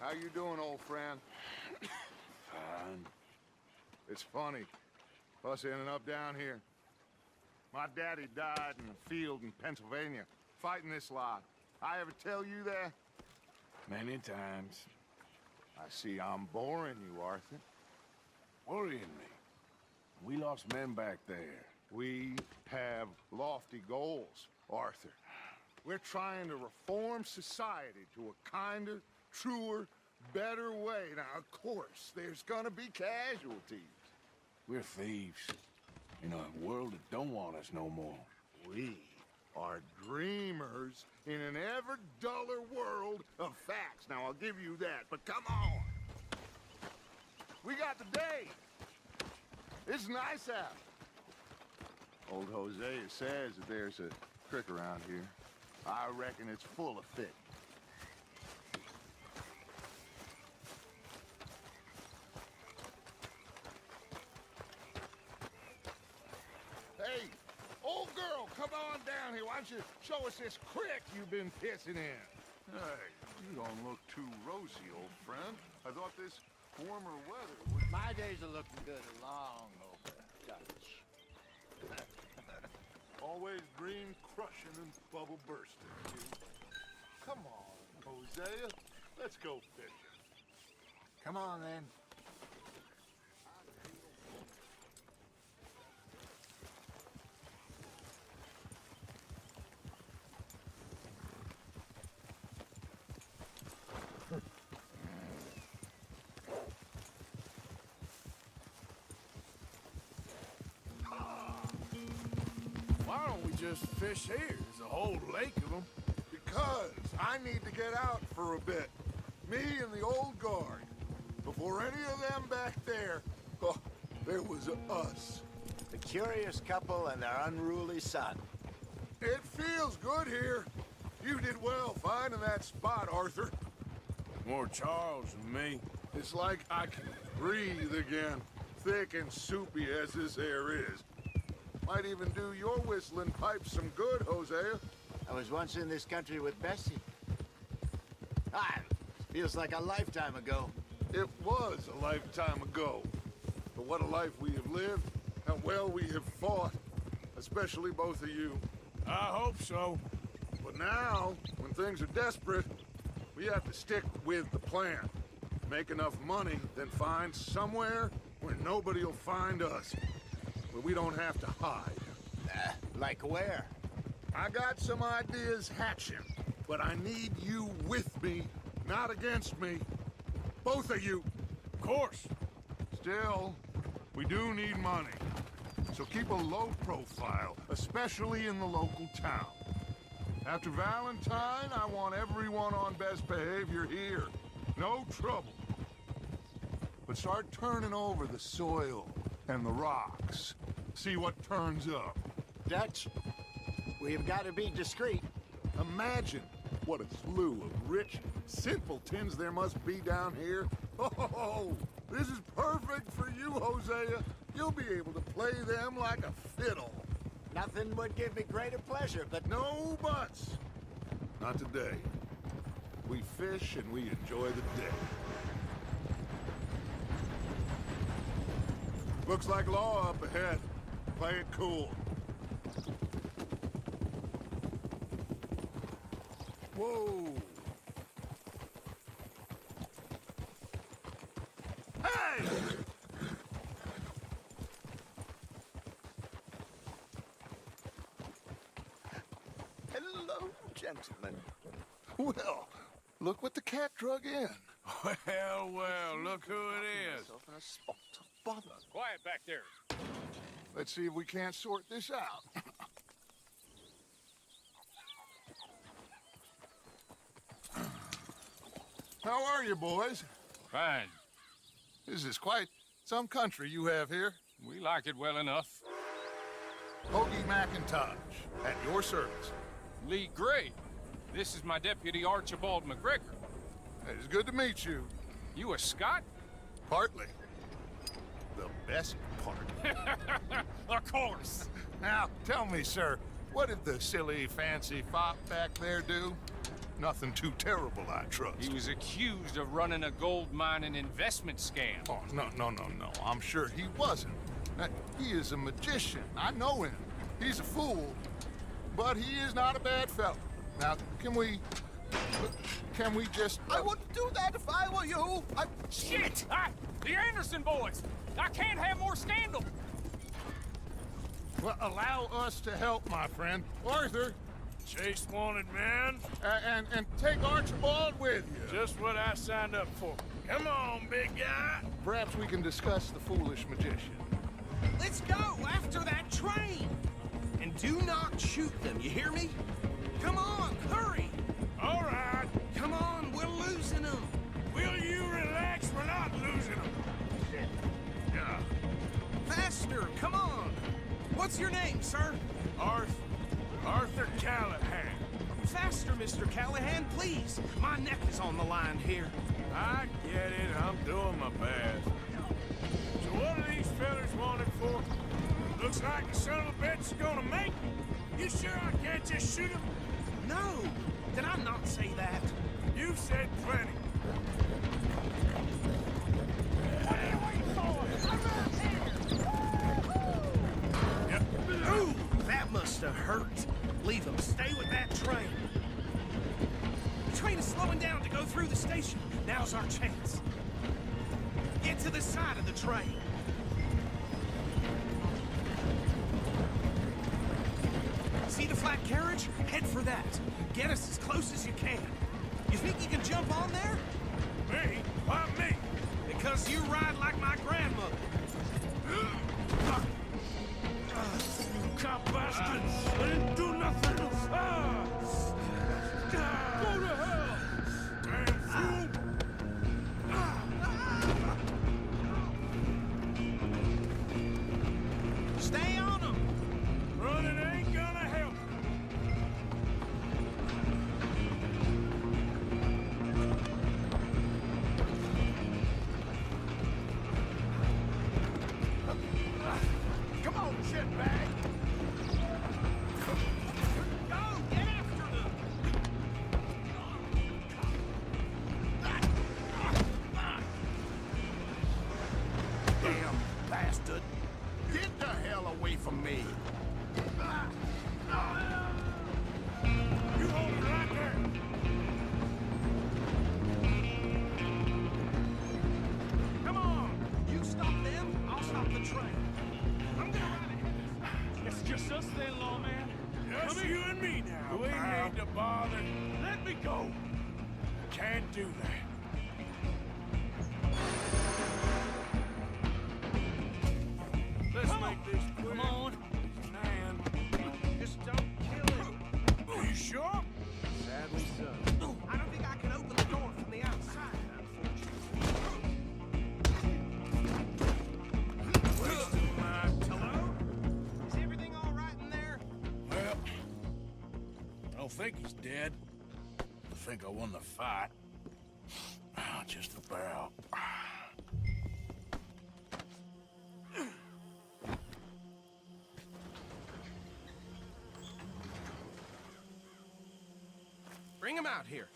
How you doing, old friend? Fine. It's funny, us ending up down here. My daddy died in a field in Pennsylvania, fighting this lot. I ever tell you that? Many times. I see I'm boring you, Arthur. Worrying me. We lost men back there. We have lofty goals, Arthur. We're trying to reform society to a kinder, truer, better way. Now, of course, there's gonna be casualties. We're thieves. In a world that don't want us no more. We are dreamers in an ever duller world of facts. Now, I'll give you that, but come on. We got the day. It's nice out. Old Hosea says that there's a creek around here. I reckon it's full of fish. Hey, old girl, come on down here. Why don't you show us this creek you've been pissing in? Hey, you don't look too rosy, old friend. I thought this warmer weather would... My days are looking good along over, Dutch. Always dream crushing and bubble bursting, you. Come on, Hosea. Let's go fishing. Come on, then. Why don't we just fish here? There's a whole lake of them. Because I need to get out for a bit. Me and the old guard. Before any of them back there, oh, there was us. The curious couple and their unruly son. It feels good here. You did well finding that spot, Arthur. More Charles than me. It's like I can breathe again, thick and soupy as this air is. Might even do your whistling pipes some good, Hosea. I was once in this country with Bessie. Ah, feels like a lifetime ago. It was a lifetime ago. But what a life we have lived, how well we have fought, especially both of you. I hope so. But now, when things are desperate, we have to stick with the plan. Make enough money, then find somewhere where nobody will find us. Where we don't have to hide. Like where? I got some ideas hatching, but I need you with me, not against me. Both of you. Of course. Still, we do need money. So keep a low profile, especially in the local town. After Valentine, I want everyone on best behavior here. No trouble. But start turning over the soil and the rocks. See what turns up. Dutch, we've got to be discreet. Imagine what a slew of rich simpletons there must be down here. Oh, this is perfect for you, Hosea. You'll be able to play them like a fiddle. Nothing would give me greater pleasure, but No buts. Not today. We fish and we enjoy the day. Looks like law up ahead. Play it cool. Whoa! Hey! hello, gentlemen. Well, look what the cat drug in. Well, well, look who it is. In a spot of bother. Quiet back there. Let's see if we can't sort this out. How are you, boys? Fine. This is quite some country you have here. We like it well enough. Hoagie McIntosh, at your service. Lee Gray. This is my deputy Archibald McGregor. It's good to meet you. You a Scot? Partly. The best part. Of course. Now, tell me, sir, what did the silly, fancy fop back there do? Nothing too terrible, I trust. He was accused of running a gold mining investment scam. Oh, no. I'm sure he wasn't. He is a magician. I know him. He's a fool, but he is not a bad fellow. Now, can we just... I wouldn't do that if I were you. Shit! The Anderson boys! I can't have more scandal! Well, allow us to help, my friend. Arthur, Chase wanted man. and take Archibald with you. Just what I signed up for. Come on, big guy. Perhaps we can discuss the foolish magician. Let's go after that train. And do not shoot them, you hear me? Come on, hurry. All right. Come on, we're losing them. Will you relax? We're not losing them. Shit. Yeah. Faster, come on. What's your name, sir? Arthur Callahan. Faster, Mr. Callahan, please. My neck is on the line here. I get it. I'm doing my best. So what are these fellas wanted for? Looks like the son of a bitch is gonna make me. You sure I can't just shoot him? No, did I not say that? You've said plenty. What are you waiting for? I'm right here! Ooh, that must have hurt. Leave him. Stay with that train. The train is slowing down to go through the station. Now's our chance. Get to the side of the train. See the flat carriage? Head for that. Get us as close as you can. You think you can jump on there? Me? Why me? Because you ride like my grandmother. Cop bastards! I didn't do nothing! Go to hell! Damn fool! Stay on them! Running ain't gonna help! Come on, shitbag! Go! Get after them! Damn bastard! Get the hell away from me! You hold it right there! Come on! You stop them, I'll stop the train. I'm gonna ride ahead. It's just us then, lawman. Just you and me now. We need to bother. Let me go. Can't do that. Let's make this quick. Come on. Man. Just don't kill him. Are you sure? Sadly so. I don't think I can open the door from the outside, unfortunately. Wasting my Hello? Is everything all right in there? Well, I don't think he's dead. I think I won the fight. Just about. Bring him out here.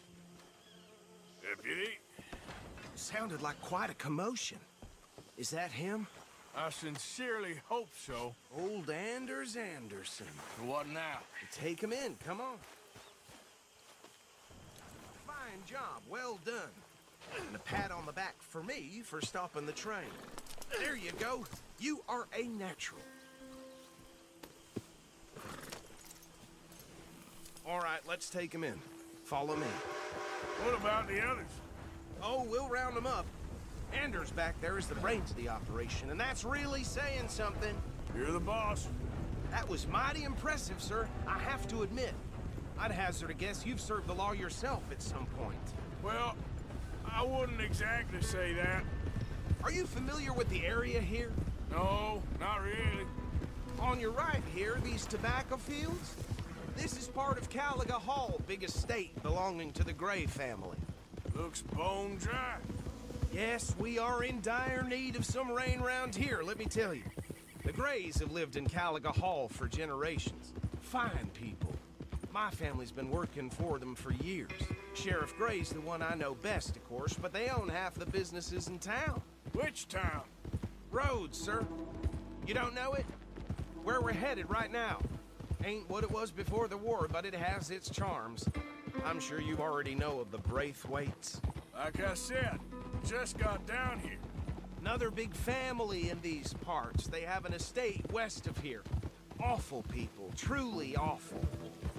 Deputy, Sounded like quite a commotion. Is that him? I sincerely hope so. Old Anders Anderson. What now? Take him in, come on. Fine job, well done. And a pat on the back for me for stopping the train. There you go. You are a natural. All right, let's take him in. Follow me. What about the others? Oh, we'll round them up. Anders back there is the brains of the operation, and that's really saying something. You're the boss. That was mighty impressive, sir. I have to admit. I'd hazard a guess you've served the law yourself at some point. Well, I wouldn't exactly say that. Are you familiar with the area here? No, not really. On your right here, these tobacco fields? This is part of Caliga Hall, big estate belonging to the Gray family. Looks bone dry. Yes, we are in dire need of some rain round here, let me tell you. The Grays have lived in Caliga Hall for generations. Fine people. My family's been working for them for years. Sheriff Gray's the one I know best, of course, but they own half the businesses in town. Which town? Rhodes, sir. You don't know it? Where we're headed right now. Ain't what it was before the war, but it has its charms. I'm sure you already know of the Braithwaites. Like I said, just got down here. Another big family in these parts. They have an estate west of here. Awful people, truly awful.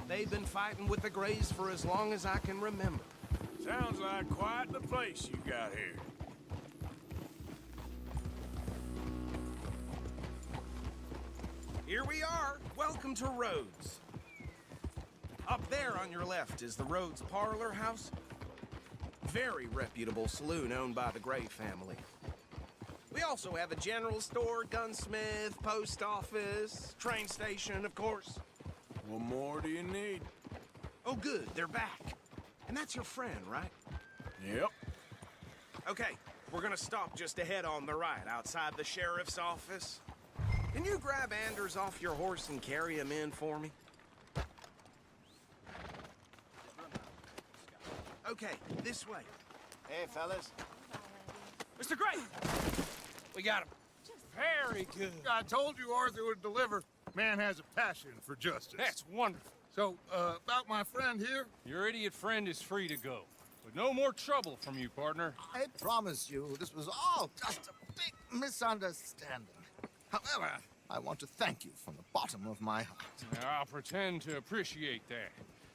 They've been fighting with the Grays for as long as I can remember. Sounds like quite the place you got here. Here we are. Welcome to Rhodes. Up there on your left is the Rhodes Parlor House. Very reputable saloon owned by the Gray family. We also have a general store, gunsmith, post office, train station, of course. What more do you need? Oh, good, they're back. And that's your friend, right? Yep. Okay, we're gonna stop just ahead on the right, outside the sheriff's office. Can you grab Anders off your horse and carry him in for me? Okay, this way. Hey, fellas. Mr. Gray! We got him. Very good. I told you Arthur would deliver. Man has a passion for justice. That's wonderful. So, about my friend here? Your idiot friend is free to go. But no more trouble from you, partner. I promise you, this was all just a big misunderstanding. However, I want to thank you from the bottom of my heart. I'll pretend to appreciate that.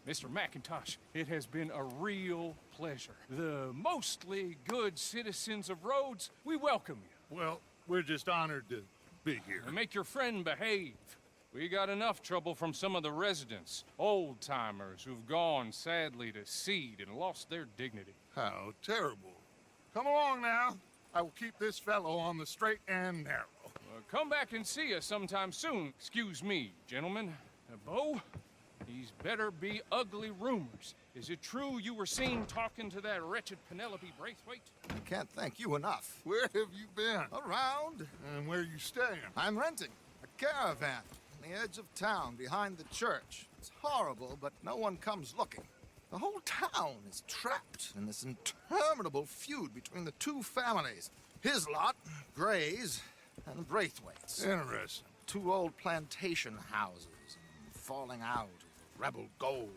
Mr. McIntosh, it has been a real pleasure. The mostly good citizens of Rhodes, we welcome you. Well, we're just honored to be here. And make your friend behave. We got enough trouble from some of the residents, old-timers who've gone, sadly, to seed and lost their dignity. How terrible. Come along now. I will keep this fellow on the straight and narrow. Come back and see us sometime soon. Excuse me, gentlemen. Bo, these better be ugly rumors. Is it true you were seen talking to that wretched Penelope Braithwaite? I can't thank you enough. Where have you been? Around, And where you staying? I'm renting a caravan on the edge of town behind the church. It's horrible, but no one comes looking. The whole town is trapped in this interminable feud between the two families. His lot, Gray's, and the Braithwaites. Interesting. Two old plantation houses, and falling out of rebel gold,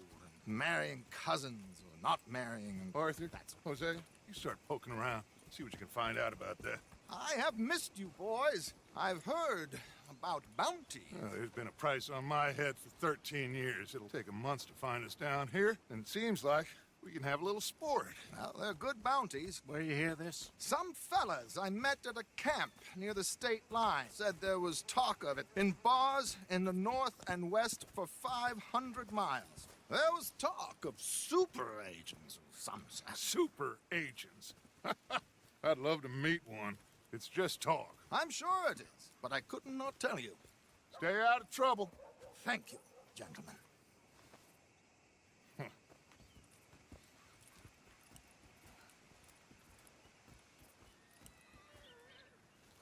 and marrying cousins or not marrying. And Arthur, that's Hosea, you start poking around. See what you can find out about that. I have missed you, boys. I've heard about bounty. There's been a price on my head for 13 years. It'll take a month to find us down here, and it seems like we can have a little sport. Well, they're good bounties. Where you hear this? Some fellas I met at a camp near the state line said there was talk of it in bars in the north and west for 500 miles. There was talk of super agents of some sort. Super agents. I'd love to meet one. It's just talk. I'm sure it is, but I couldn't not tell you. Stay out of trouble. Thank you, gentlemen.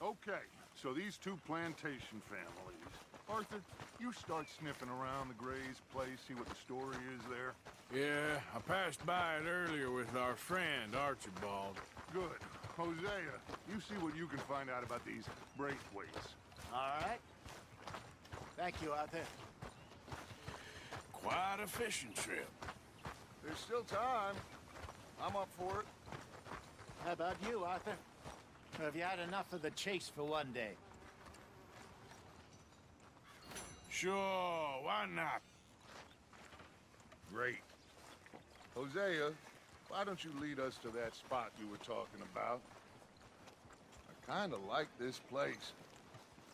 Okay, so these two plantation families. Arthur, you start sniffing around the Gray's place, see what the story is there. Yeah, I passed by it earlier with our friend, Archibald. Good. Hosea, you see what you can find out about these Braithwaites. All right. Thank you, Arthur. Quite a fishing trip. There's still time. I'm up for it. How about you, Arthur? Or have you had enough of the chase for one day? Sure, why not? Great. Hosea, why don't you lead us to that spot you were talking about? I kind of like this place.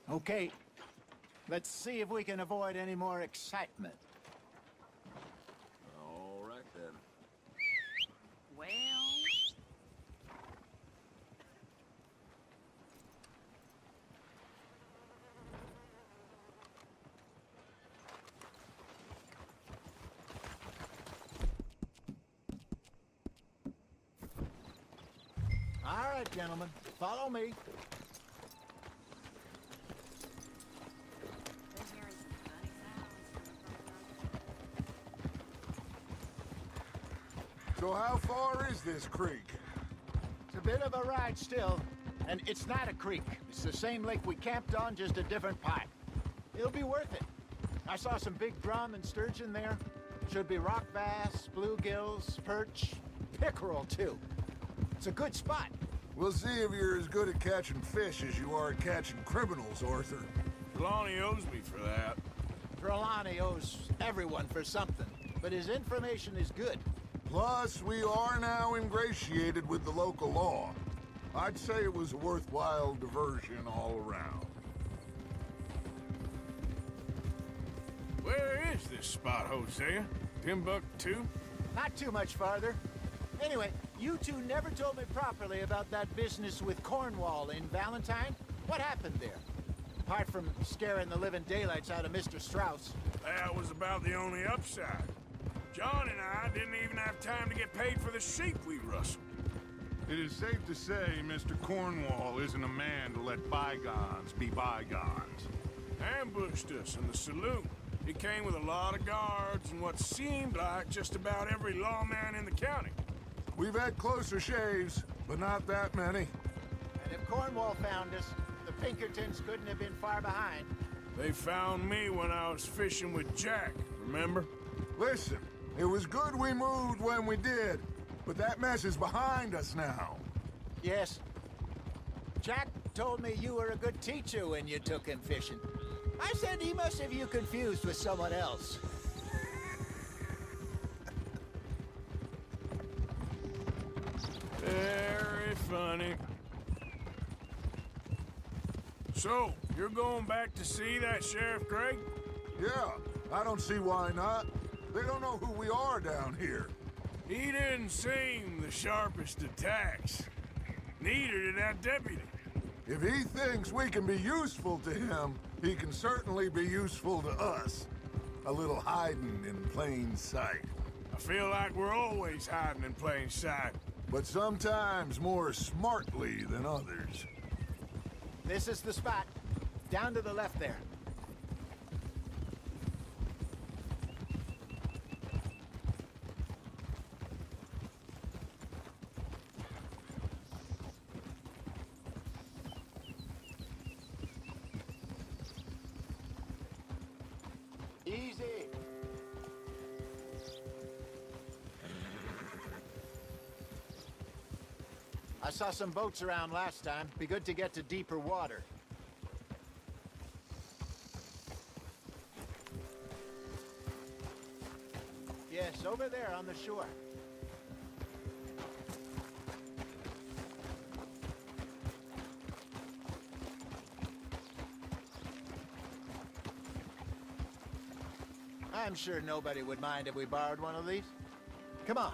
Okay. Let's see if we can avoid any more excitement. All right, then. Well... All right, gentlemen. Follow me. So how far is this creek? It's a bit of a ride still, and it's not a creek. It's the same lake we camped on, just a different pipe. It'll be worth it. I saw some big drum and sturgeon there. Should be rock bass, bluegills, perch, pickerel too. It's a good spot. We'll see if you're as good at catching fish as you are at catching criminals, Arthur. Trelawney owes me for that. Trelawney owes everyone for something, but his information is good. Plus, we are now ingratiated with the local law. I'd say it was a worthwhile diversion all around. Where is this spot, Hosea? Timbuktu? Not too much farther. Anyway, you two never told me properly about that business with Cornwall in Valentine. What happened there? Apart from scaring the living daylights out of Mr. Strauss. That was about the only upside. John and I didn't even have time to get paid for the sheep we rustled. It is safe to say Mr. Cornwall isn't a man to let bygones be bygones. Ambushed us in the saloon. He came with a lot of guards and what seemed like just about every lawman in the county. We've had closer shaves, but not that many. And if Cornwall found us, the Pinkertons couldn't have been far behind. They found me when I was fishing with Jack, remember? Listen, it was good we moved when we did, but that mess is behind us now. Yes. Jack told me you were a good teacher when you took him fishing. I said he must have you confused with someone else. Very funny. So, you're going back to see that Sheriff Craig? Yeah, I don't see why not. They don't know who we are down here. He didn't seem the sharpest attacks. Neither did that deputy. If he thinks we can be useful to him, he can certainly be useful to us. A little hiding in plain sight. I feel like we're always hiding in plain sight. But sometimes more smartly than others. This is the spot. Down to the left there. Easy. I saw some boats around last time. Be good to get to deeper water. Yes, over there on the shore. I'm sure nobody would mind if we borrowed one of these. Come on.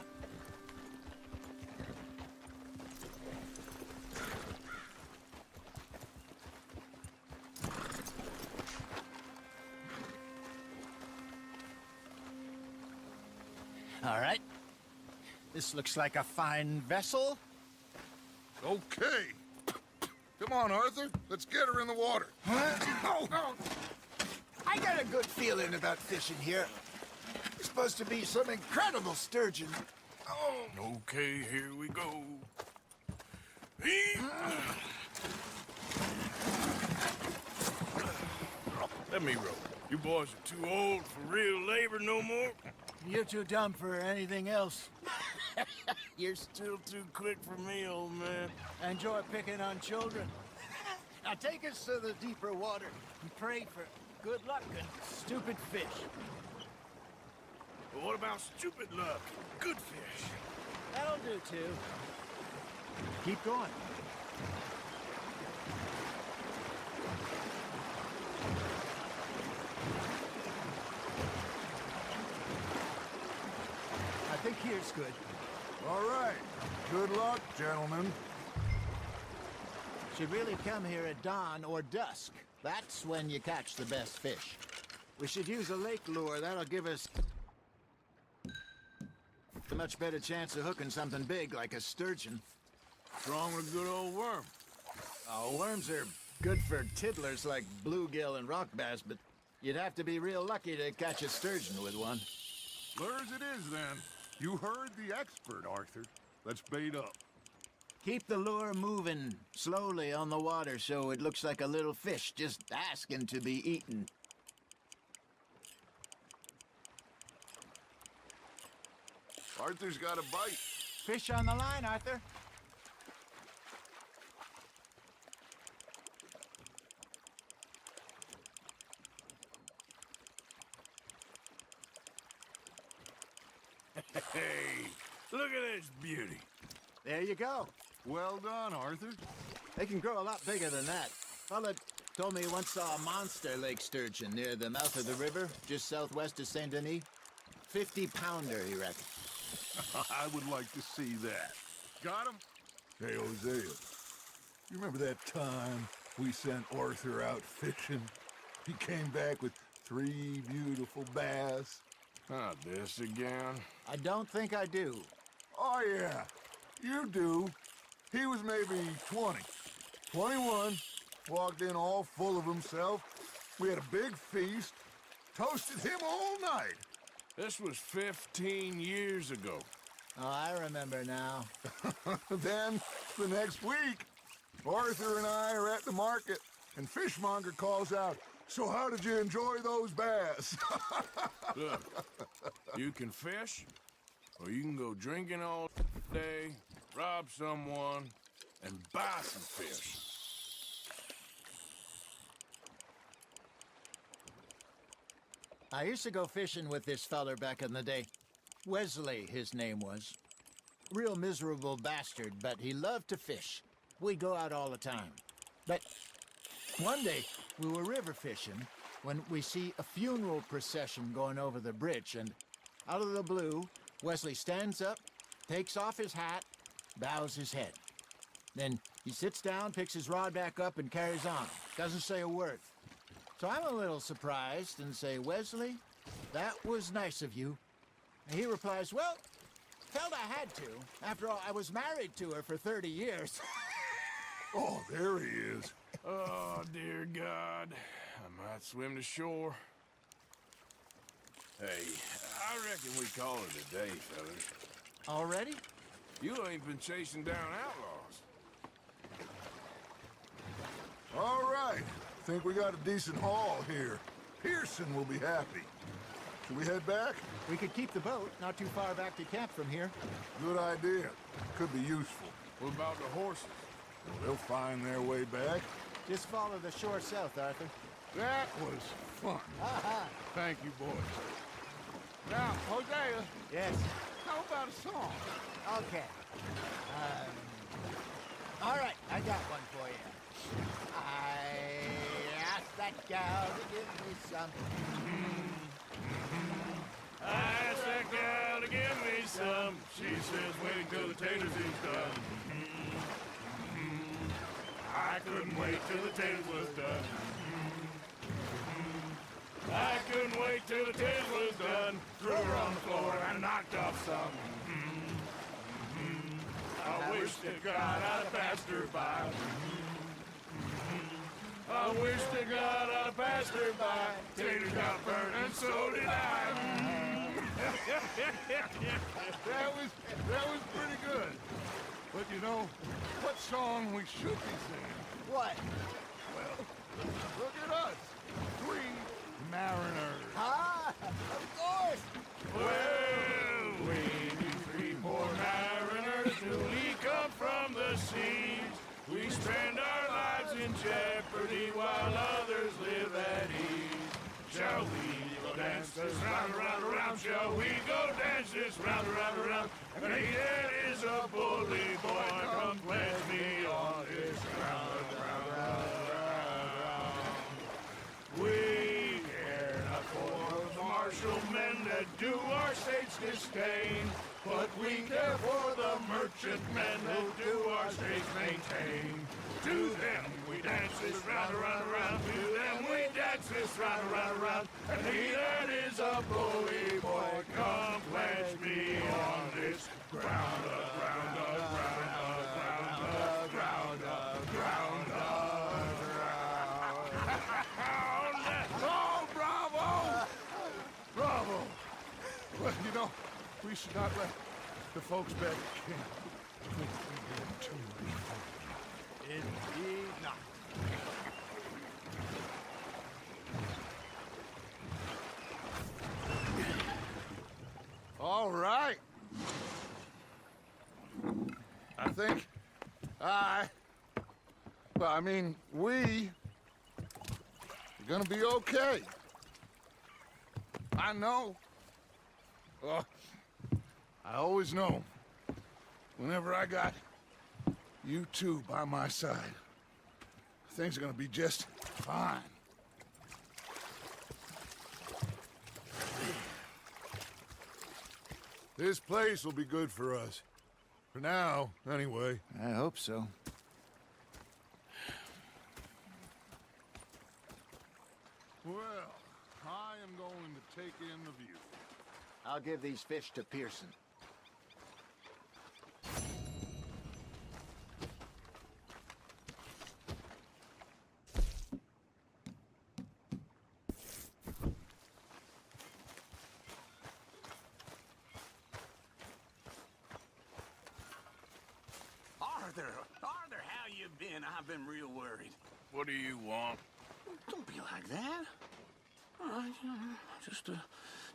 All right. This looks like a fine vessel. Okay. Come on, Arthur. Let's get her in the water. Oh. I got a good feeling about fishing here. There's supposed to be some incredible sturgeon. Oh. Okay, here we go. Let me row. You boys are too old for real labor no more. You're too dumb for anything else. You're still too quick for me, old man. Enjoy picking on children. Now take us to the deeper water and pray for good luck and stupid fish. But what about stupid luck? Good fish. That'll do, too. Keep going. I think here's good. All right. Good luck, gentlemen. Should really come here at dawn or dusk. That's when you catch the best fish. We should use a lake lure. That'll give us a much better chance of hooking something big like a sturgeon. What's wrong with a good old worm? Oh, worms are good for tiddlers like bluegill and rock bass, but you'd have to be real lucky to catch a sturgeon with one. Lures it is, then. You heard the expert, Arthur. Let's bait up. Keep the lure moving slowly on the water so it looks like a little fish just asking to be eaten. Arthur's got a bite. Fish on the line, Arthur. Hey, look at this beauty. There you go. Well done, Arthur. They can grow a lot bigger than that. Fella told me he once saw a monster lake sturgeon near the mouth of the river, just southwest of Saint Denis. 50-pounder, he reckons. I would like to see that. Got him? Hey, Hosea, you remember that time we sent Arthur out fishing? He came back with 3 beautiful bass. Not this again. I don't think I do. Oh, yeah, you do. He was maybe 20, 21, walked in all full of himself. We had a big feast, toasted him all night. This was 15 years ago. Oh, I remember now. Then, the next week, Arthur and I are at the market, and Fishmonger calls out, "So how did you enjoy those bass?" Look, you can fish, or you can go drinking all day, rob someone, and buy some fish. I used to go fishing with this feller back in the day. Wesley, his name was. Real miserable bastard, but he loved to fish. We'd go out all the time. But one day, we were river fishing when we see a funeral procession going over the bridge, and out of the blue, Wesley stands up, takes off his hat, bows his head. Then he sits down, picks his rod back up, and carries on. Doesn't say a word. So I'm a little surprised and say, "Wesley, that was nice of you." And he replies, "Well, felt I had to. After all, I was married to her for 30 years. Oh, there he is. Oh, dear God. I might swim to shore. Hey, I reckon we call it a day, fellas. Already? You ain't been chasing down outlaws. All right. Think we got a decent haul here. Pearson will be happy. Should we head back? We could keep the boat not too far back to camp from here. Good idea. Could be useful. What about the horses? They'll find their way back. Just follow the shore south, Arthur. That was fun. Thank you, boys. Now, Hosea, Yes. how about a song? Okay. All right, I got one for you. I asked that gal to give me some. I asked that gal to give me some. She says waiting till the taters is done. I couldn't wait till the taters was done. I couldn't wait till the taters was done. Threw her on the floor and knocked off some. I wish to God I'd have passed her by. I wish to God I'd have passed her by. Taters got burned and so did I. That was pretty good. But you know, what song we should be singing? What? Well, look at us. 3 mariners. Ah, of course. Well, we be 3 poor mariners newly come from the seas. We spend our lives in jeopardy while others live at ease. Shall we go dance this round, around, around? Shall we go dance this round, around, around? And he that is a bully boy, come pledge me on this round, round, round, round. We care not for the martial men that do our state's disdain, but we care for the merchant men that do our states maintain. To them we dance this round, around, around. To them we dance this round, around, around. And he that is a bully boy, come pledge me on this ground up, ground up, ground up, ground up, ground up, ground up, ground up. Oh, bravo! Bravo! Well, you know, We should not let the folks back at camp think we did too much for them. Indeed not. All right. I think we are gonna be okay. I know. Oh, I always know. Whenever I got you two by my side, things are gonna be just fine. This place will be good for us. For now, anyway. I hope so. Well, I am going to take in the view. I'll give these fish to Pearson. Arthur, how you been? I've been real worried. What do you want? Don't be like that.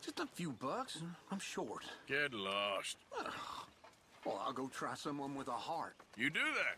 Just a few bucks, and I'm short. Get lost. Well, I'll go try someone with a heart. You do that.